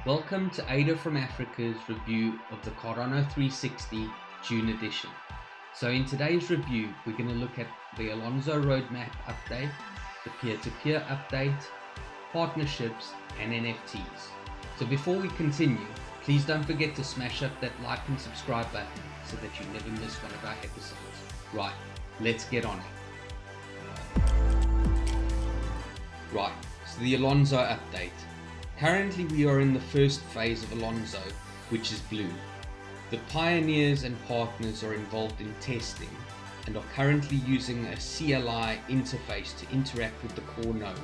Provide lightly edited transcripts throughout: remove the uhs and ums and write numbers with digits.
Welcome to AFRCA's review of the Cardano 360 June edition. So in today's review, we're going to look at the Alonzo roadmap update, the peer-to-peer update, partnerships, and NFTs. So before we continue, please don't forget to smash up that like and subscribe button so that you never miss one of our episodes. Right, let's get on it. Right, so the Alonzo update. Currently we are in the first phase of Alonzo, which is blue. The pioneers and partners are involved in testing and are currently using a CLI interface to interact with the core node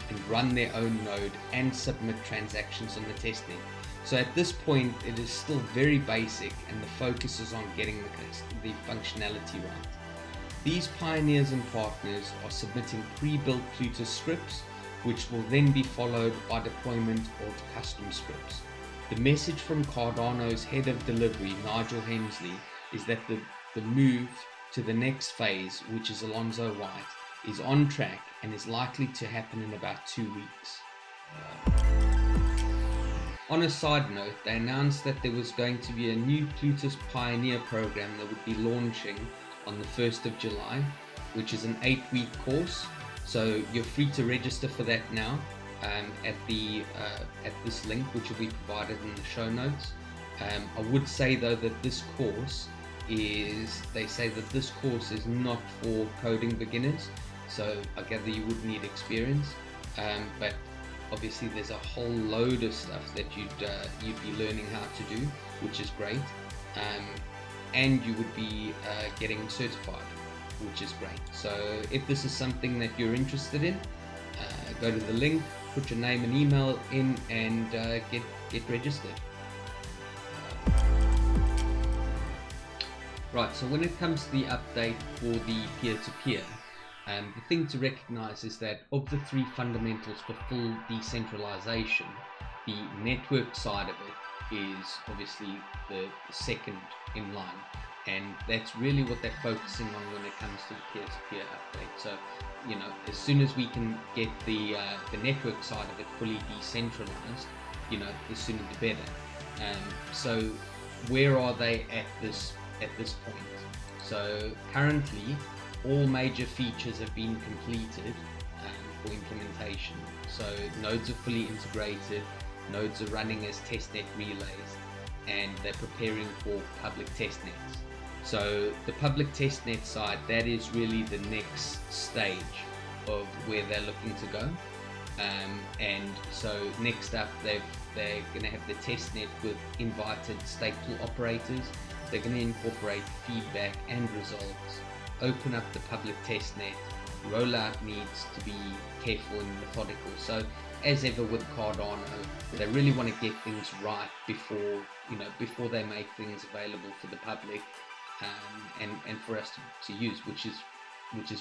and run their own node and submit transactions on the testnet. So at this point it is still very basic and the focus is on getting the functionality right. These pioneers and partners are submitting pre-built Plutos scripts, which will then be followed by deployment of custom scripts. The message from Cardano's head of delivery, Nigel Hensley, is that the move to the next phase, which is Alonzo White, is on track and is likely to happen in about 2 weeks. On a side note, they announced that there was going to be a new Plutos Pioneer program that would be launching on the 1st of July, which is an 8-week course. So you're free to register for that now at this link, which will be provided in the show notes. I would say though that this course is not for coding beginners, so I gather you would need experience, but obviously there's a whole load of stuff that you'd be learning how to do, which is great, and you would be getting certified, which is great. So if this is something that you're interested in, go to the link, put your name and email in, and get registered. Right, so when it comes to the update for the peer-to-peer, the thing to recognize is that of the three fundamentals for full decentralization, the network side of it is obviously the second in line. And that's really what they're focusing on when it comes to the peer-to-peer update. So, as soon as we can get the network side of it fully decentralized, the sooner the better. So, where are they at this point? So, currently, all major features have been completed for implementation. So, nodes are fully integrated, nodes are running as testnet relays, and they're preparing for public testnets. So the public testnet side, that is really the next stage of where they're looking to go. And so next up, they're going to have the testnet with invited stake pool operators. They're going to incorporate feedback and results, open up the public testnet. Rollout needs to be careful and methodical. So as ever with Cardano, they really want to get things right before they make things available for the public. And for us to use, which is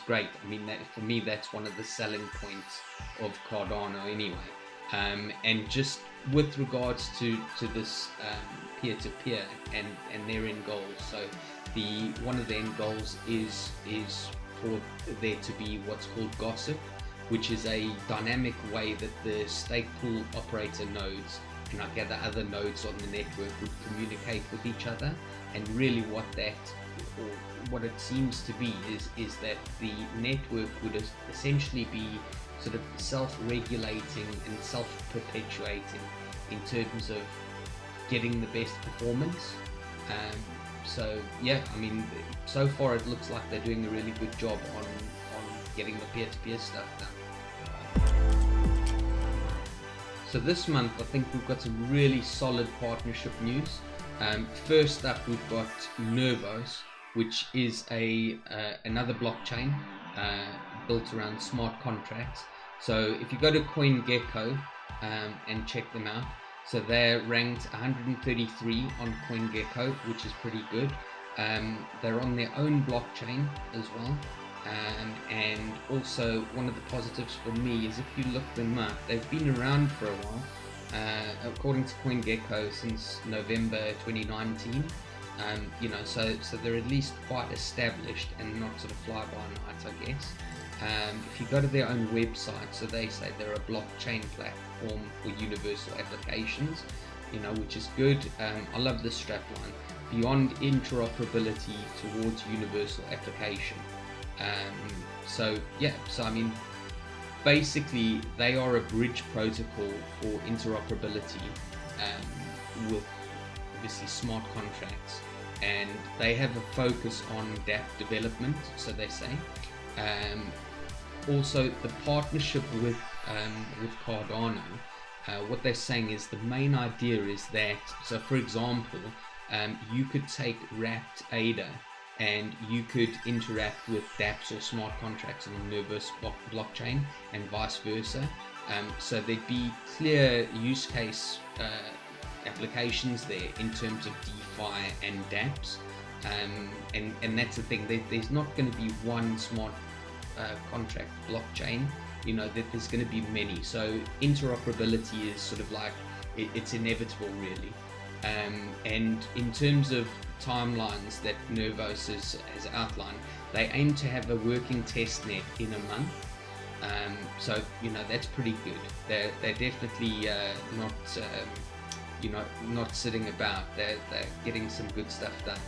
great. I mean, for me, that's one of the selling points of Cardano anyway. And just with regards to this peer-to-peer and their end goals. So one of the end goals is for there to be what's called gossip, which is a dynamic way that the stake pool operator nodes and I gather other nodes on the network would communicate with each other. And really what it seems to be is that the network would essentially be sort of self-regulating and self-perpetuating in terms of getting the best performance. So yeah, I mean, so far it looks like they're doing a really good job on getting the peer-to-peer stuff done. So this month, I think we've got some really solid partnership news. First up, we've got Nervos, which is another blockchain built around smart contracts. So if you go to CoinGecko and check them out, so they're ranked 133 on CoinGecko, which is pretty good. They're on their own blockchain as well. And also one of the positives for me is if you look them up, they've been around for a while, according to CoinGecko since November 2019. So they're at least quite established and not sort of fly by night, I guess. If you go to their own website, so they say they're a blockchain platform for universal applications. which is good. I love this strapline. Beyond interoperability towards universal application. So I mean, basically they are a bridge protocol for interoperability with obviously smart contracts, and they have a focus on dApp development, so they say. Also, the partnership with Cardano, what they're saying is the main idea is that, so for example, you could take wrapped ADA and you could interact with dApps or smart contracts on the Nervous blockchain and vice versa. So there'd be clear use case applications there in terms of DeFi and dApps. And that's the thing, there's not going to be one smart contract blockchain, that there's going to be many. So interoperability is sort of like, it's inevitable really. And in terms of timelines that Nervos has outlined, they aim to have a working testnet in a month. So that's pretty good. They're definitely not sitting about. They're getting some good stuff done.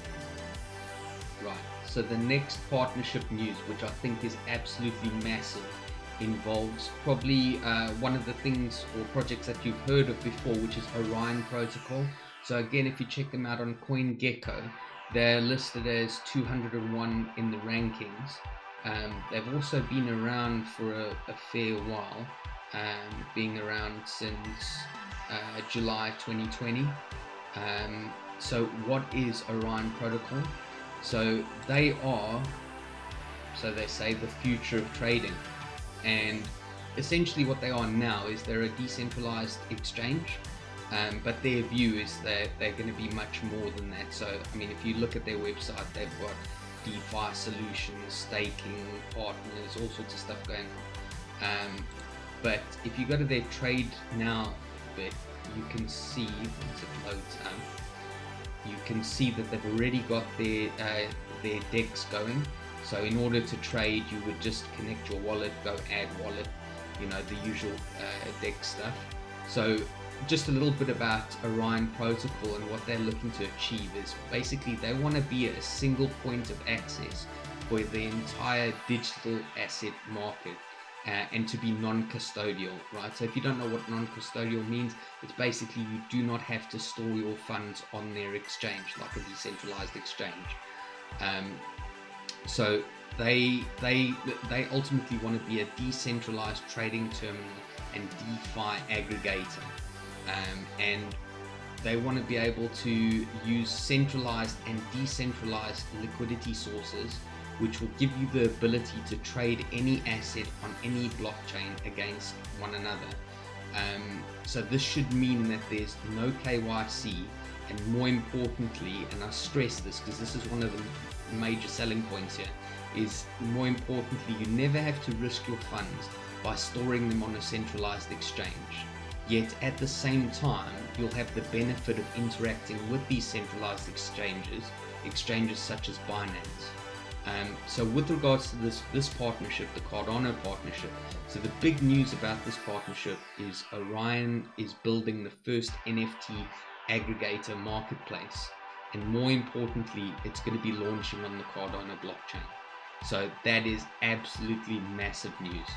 Right. So the next partnership news, which I think is absolutely massive, involves probably one of the things or projects that you've heard of before, which is Orion Protocol. So again, if you check them out on CoinGecko, they're listed as 201 in the rankings. They've also been around for a fair while, being around since July 2020. So what is Orion Protocol? So they are, so they say, the future of trading. And essentially what they are now is they're a decentralized exchange. But their view is that they're going to be much more than that. So, I mean, if you look at their website, they've got DeFi solutions, staking partners, all sorts of stuff going on. But if you go to their trade now bit, you can see, once it loads up, you can see that they've already got their DEX going. So in order to trade, you would just connect your wallet, go add wallet, the usual DEX stuff. So just a little bit about Orion Protocol and what they're looking to achieve is basically they want to be a single point of access for the entire digital asset market, and to be non-custodial, right? So if you don't know what non-custodial means, it's basically you do not have to store your funds on their exchange like a decentralized exchange. So they ultimately want to be a decentralized trading terminal and DeFi aggregator. And they want to be able to use centralized and decentralized liquidity sources, which will give you the ability to trade any asset on any blockchain against one another. So this should mean that there's no KYC, and more importantly, and I stress this because this is one of the major selling points here, is more importantly, you never have to risk your funds by storing them on a centralized exchange. Yet at the same time, you'll have the benefit of interacting with these centralized exchanges such as Binance. So with regards to this partnership, the Cardano partnership, so the big news about this partnership is Orion is building the first NFT aggregator marketplace, and more importantly, it's going to be launching on the Cardano blockchain. So that is absolutely massive news.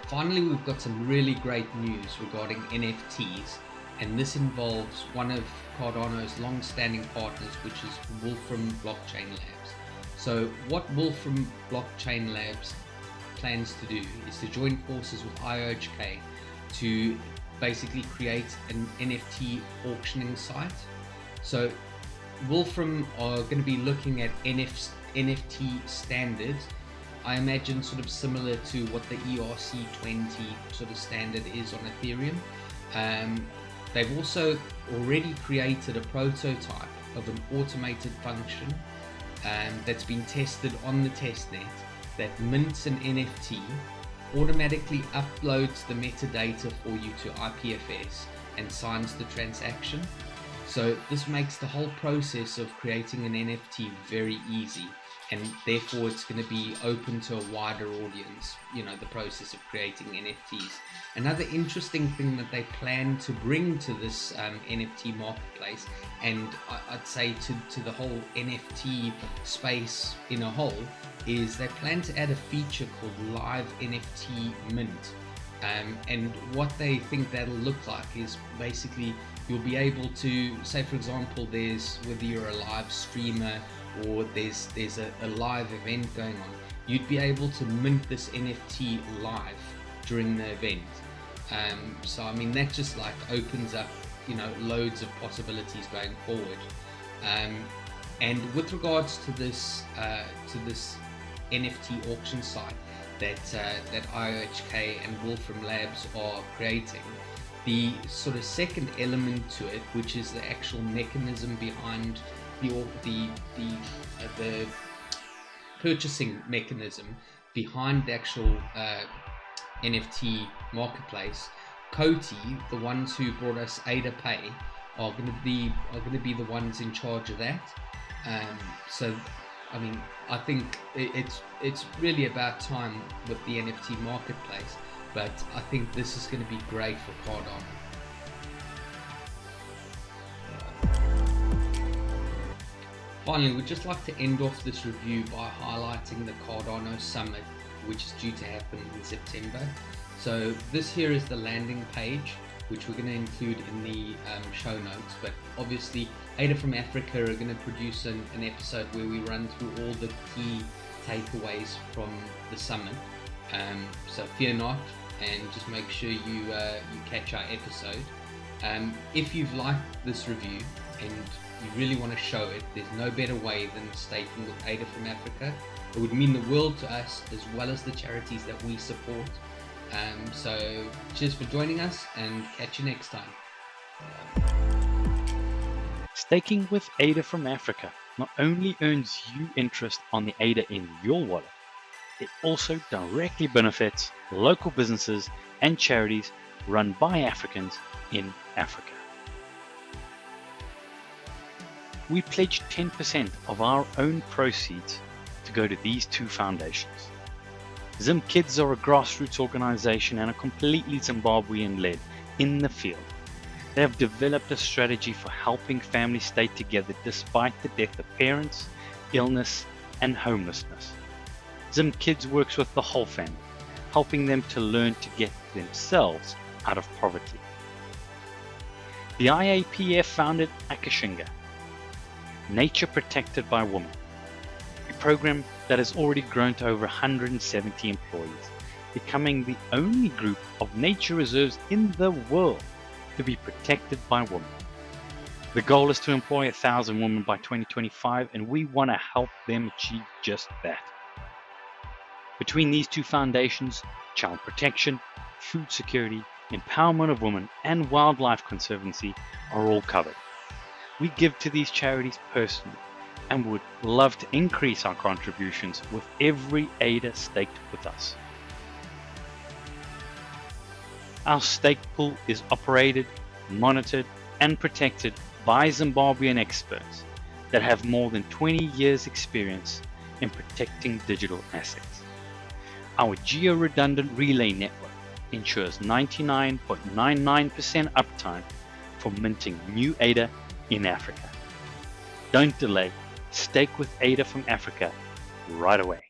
Finally, we've got some really great news regarding NFTs, and this involves one of Cardano's long-standing partners, which is Wolfram Blockchain Labs. So what Wolfram Blockchain Labs plans to do is to join forces with AFRCA to basically create an NFT auctioning site. So Wolfram are going to be looking at NFT standards. I imagine sort of similar to what the ERC20 sort of standard is on Ethereum. They've also already created a prototype of an automated function that's been tested on the testnet that mints an NFT, automatically uploads the metadata for you to IPFS and signs the transaction. So this makes the whole process of creating an NFT very easy, and therefore it's going to be open to a wider audience, the process of creating NFTs. Another interesting thing that they plan to bring to this NFT marketplace, and I'd say to the whole NFT space in a whole, is they plan to add a feature called live NFT mint. And what they think that'll look like is basically you'll be able to say, for example, there's, whether you're a live streamer or there's a live event going on, you'd be able to mint this NFT live during the event. So I mean, that just like opens up loads of possibilities going forward. And with regards to this NFT auction site that IOHK and Wolfram Labs are creating, the sort of second element to it, which is the actual mechanism behind the purchasing mechanism behind the actual NFT marketplace. Coty, the ones who brought us Ada Pay, are going to be the ones in charge of that. So I mean, I think it's really about time with the NFT marketplace, but I think this is going to be great for Cardano. Finally, we'd just like to end off this review by highlighting the Cardano Summit, which is due to happen in September. So this here is the landing page, which we're going to include in the show notes, but obviously Ada from Africa are going to produce an episode where we run through all the key takeaways from the summit. So fear not, and just make sure you catch our episode. If you've liked this review and you really want to show it, there's no better way than staking with Ada from Africa. It would mean the world to us, as well as the charities that we support. So cheers for joining us, and catch you next time. Staking with Ada from Africa not only earns you interest on the Ada in your wallet, it also directly benefits local businesses and charities run by Africans in Africa. We pledge 10% of our own proceeds to go to these two foundations. Zim Kids are a grassroots organization and are completely Zimbabwean-led in the field. They have developed a strategy for helping families stay together despite the death of parents, illness, and homelessness. Zim Kids works with the whole family, helping them to learn to get themselves out of poverty. The IAPF founded Akashinga, Nature Protected by Women, a program that has already grown to over 170 employees, becoming the only group of nature reserves in the world to be protected by women. The goal is to employ 1,000 women by 2025, and we want to help them achieve just that. Between these two foundations, child protection, food security, empowerment of women, and wildlife conservancy are all covered. We give to these charities personally and would love to increase our contributions with every Ada staked with us. Our stake pool is operated, monitored, and protected by Zimbabwean experts that have more than 20 years experience in protecting digital assets. Our geo-redundant relay network ensures 99.99% uptime for minting new Ada in Africa. Don't delay, stake with Ada from Africa right away.